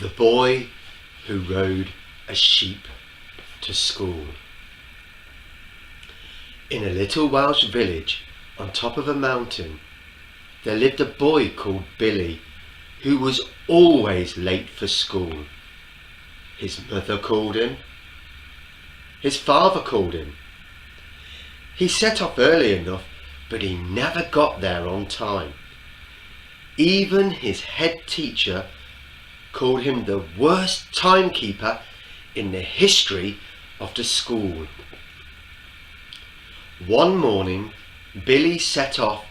The boy who rode a sheep to school. In a little Welsh village on top of a mountain, there lived a boy called Billy, who was always late for school. His mother called him. His father called him. He set off early enough, but he never got there on time. Even his head teacher called him the worst timekeeper in the history of the school. One morning, Billy set off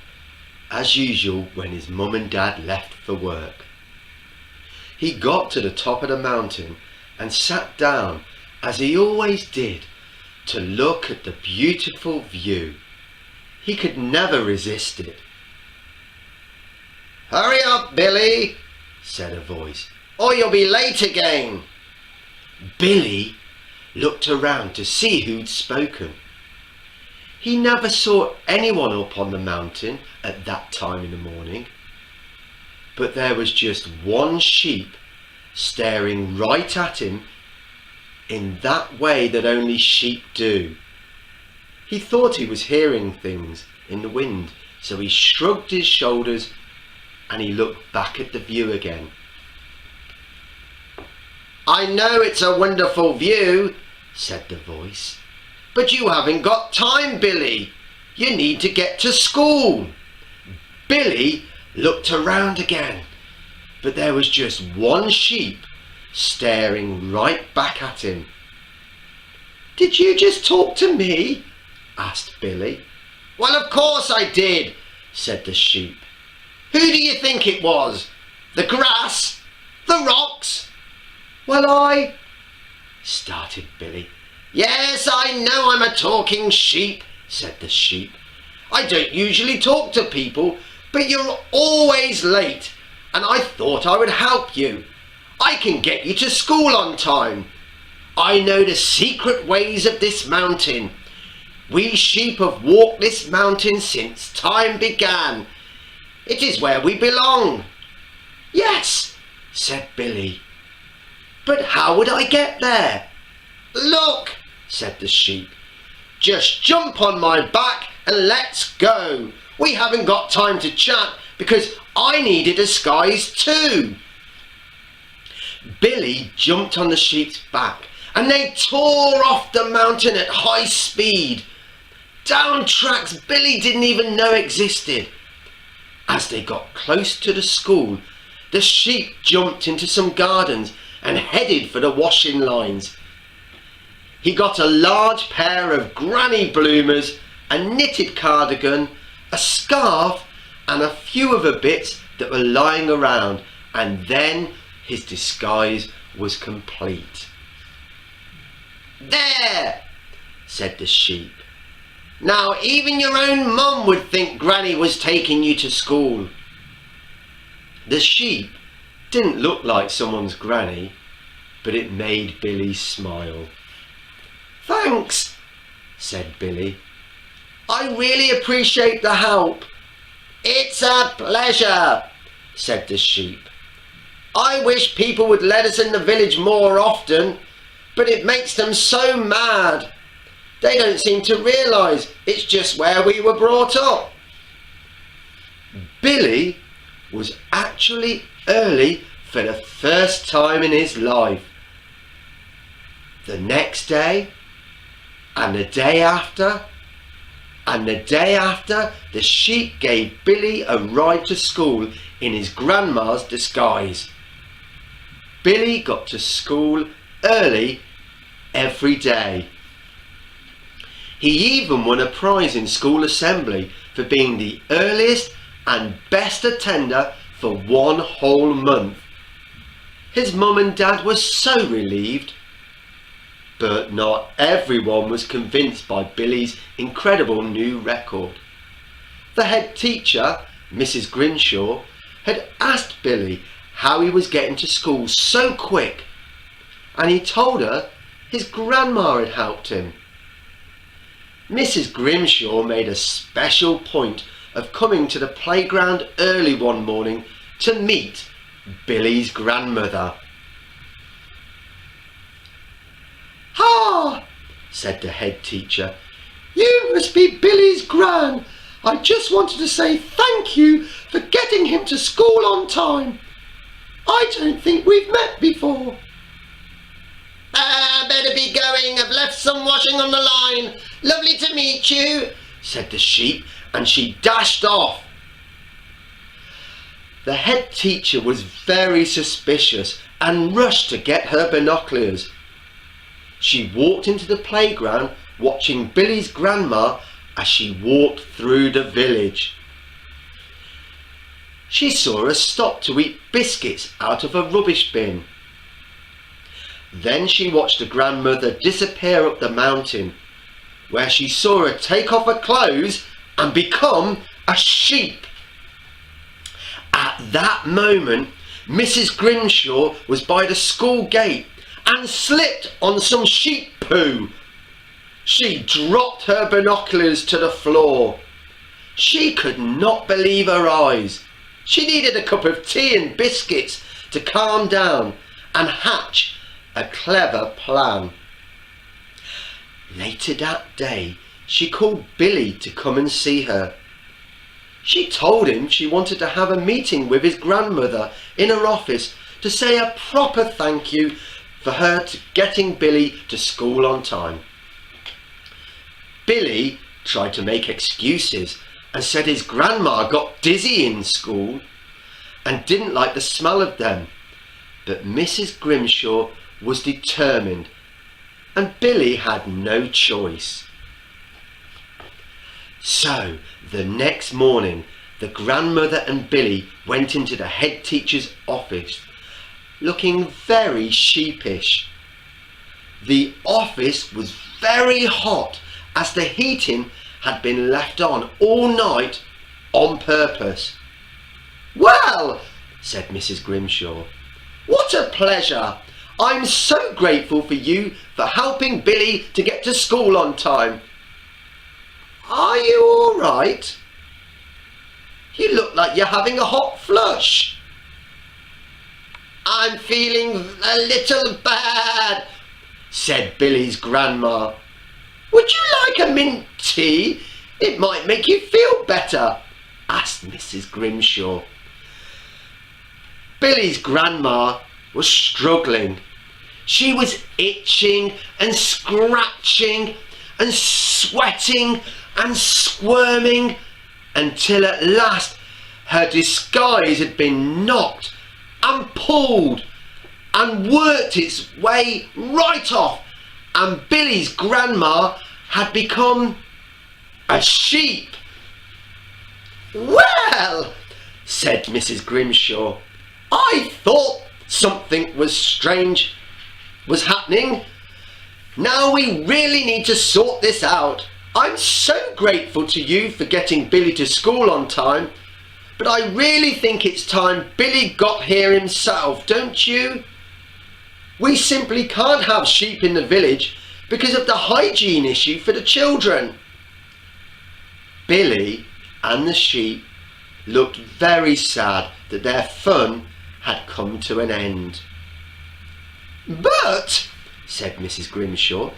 as usual when his mum and dad left for work. He got to the top of the mountain and sat down, as he always did, to look at the beautiful view. He could never resist it. "Hurry up, Billy," said a voice, "or you'll be late again." Billy looked around to see who'd spoken. He never saw anyone up on the mountain at that time in the morning, but there was just one sheep staring right at him in that way that only sheep do. He thought he was hearing things in the wind, so he shrugged his shoulders and he looked back at the view again. "I know it's a wonderful view," said the voice, "but you haven't got time, Billy. You need to get to school." Billy looked around again, but there was just one sheep staring right back at him. "Did you just talk to me?" asked Billy. "Well, of course I did," said the sheep. "Who do you think it was? The grass? The rocks?" "Well, I..." started Billy. "Yes, I know I'm a talking sheep," said the sheep. "I don't usually talk to people, but you're always late, and I thought I would help you. I can get you to school on time. I know the secret ways of this mountain. We sheep have walked this mountain since time began. It is where we belong." "Yes," said Billy. "But how would I get there?" "Look," said the sheep. "Just jump on my back and let's go. We haven't got time to chat because I need a disguise too." Billy jumped on the sheep's back and they tore off the mountain at high speed, down tracks Billy didn't even know existed. As they got close to the school, the sheep jumped into some gardens and headed for the washing lines. He got a large pair of granny bloomers, a knitted cardigan, a scarf and a few other bits that were lying around, and then his disguise was complete. "There," said the sheep. "Now even your own mum would think Granny was taking you to school." The sheep didn't look like someone's granny, but it made Billy smile. "Thanks," said Billy. "I really appreciate the help." "It's a pleasure," said the sheep. "I wish people would let us in the village more often, but it makes them so mad. They don't seem to realise it's just where we were brought up." Billy was actually early for the first time in his life. The next day, and the day after, and the day after, the sheep gave Billy a ride to school in his grandma's disguise. Billy got to school early every day. He even won a prize in school assembly for being the earliest and best attender for one whole month. His mum and dad were so relieved. But not everyone was convinced by Billy's incredible new record. The head teacher, Mrs. Grimshaw, had asked Billy how he was getting to school so quick, and he told her his grandma had helped him. Mrs. Grimshaw made a special point of coming to the playground early one morning to meet Billy's grandmother. "Ah," said the head teacher, "you must be Billy's gran. I just wanted to say thank you for getting him to school on time. I don't think we've met before." "Better be going. I've left some washing on the line. Lovely to meet you," said the sheep, and she dashed off. The head teacher was very suspicious and rushed to get her binoculars. She walked into the playground, watching Billy's grandma as she walked through the village. She saw her stop to eat biscuits out of a rubbish bin. Then she watched the grandmother disappear up the mountain, where she saw her take off her clothes and become a sheep. At that moment, Mrs. Grimshaw was by the school gate and slipped on some sheep poo. She dropped her binoculars to the floor. She could not believe her eyes. She needed a cup of tea and biscuits to calm down and hatch a clever plan. Later that day, she called Billy to come and see her. She told him she wanted to have a meeting with his grandmother in her office to say a proper thank you for her getting Billy to school on time. Billy tried to make excuses and said his grandma got dizzy in school and didn't like the smell of them. But Mrs. Grimshaw was determined, and Billy had no choice. So the next morning, the grandmother and Billy went into the head teacher's office, looking very sheepish. The office was very hot, as the heating had been left on all night on purpose. "Well," said Mrs. Grimshaw, "what a pleasure! I'm so grateful for you for helping Billy to get to school on time. Are you all right? You look like you're having a hot flush." "I'm feeling a little bad," said Billy's grandma. "Would you like a mint tea? It might make you feel better," asked Mrs. Grimshaw. Billy's grandma was struggling. She was itching and scratching and sweating and squirming until at last her disguise had been knocked and pulled and worked its way right off, and Billy's grandma had become a sheep. "Well," said Mrs. Grimshaw, "I thought something was strange was happening. Now we really need to sort this out. I'm so grateful to you for getting Billy to school on time, but I really think it's time Billy got here himself, don't you? We simply can't have sheep in the village because of the hygiene issue for the children." Billy and the sheep looked very sad that their fun had come to an end. "But," said Mrs. Grimshaw,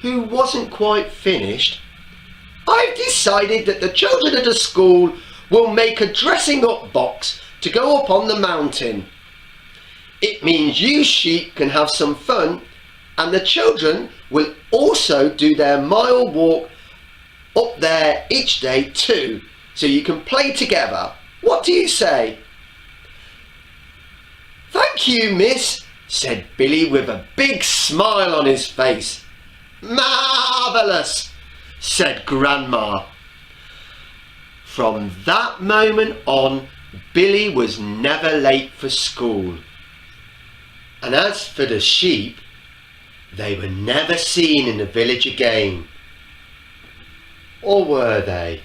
who wasn't quite finished, "I've decided that the children at the school will make a dressing up box to go up on the mountain. It means you sheep can have some fun, and the children will also do their mile walk up there each day too, so you can play together. What do you say?" "Thank you, miss," said Billy with a big smile on his face. "Marvellous," said Grandma. From that moment on, Billy was never late for school. And as for the sheep, they were never seen in the village again. Or were they?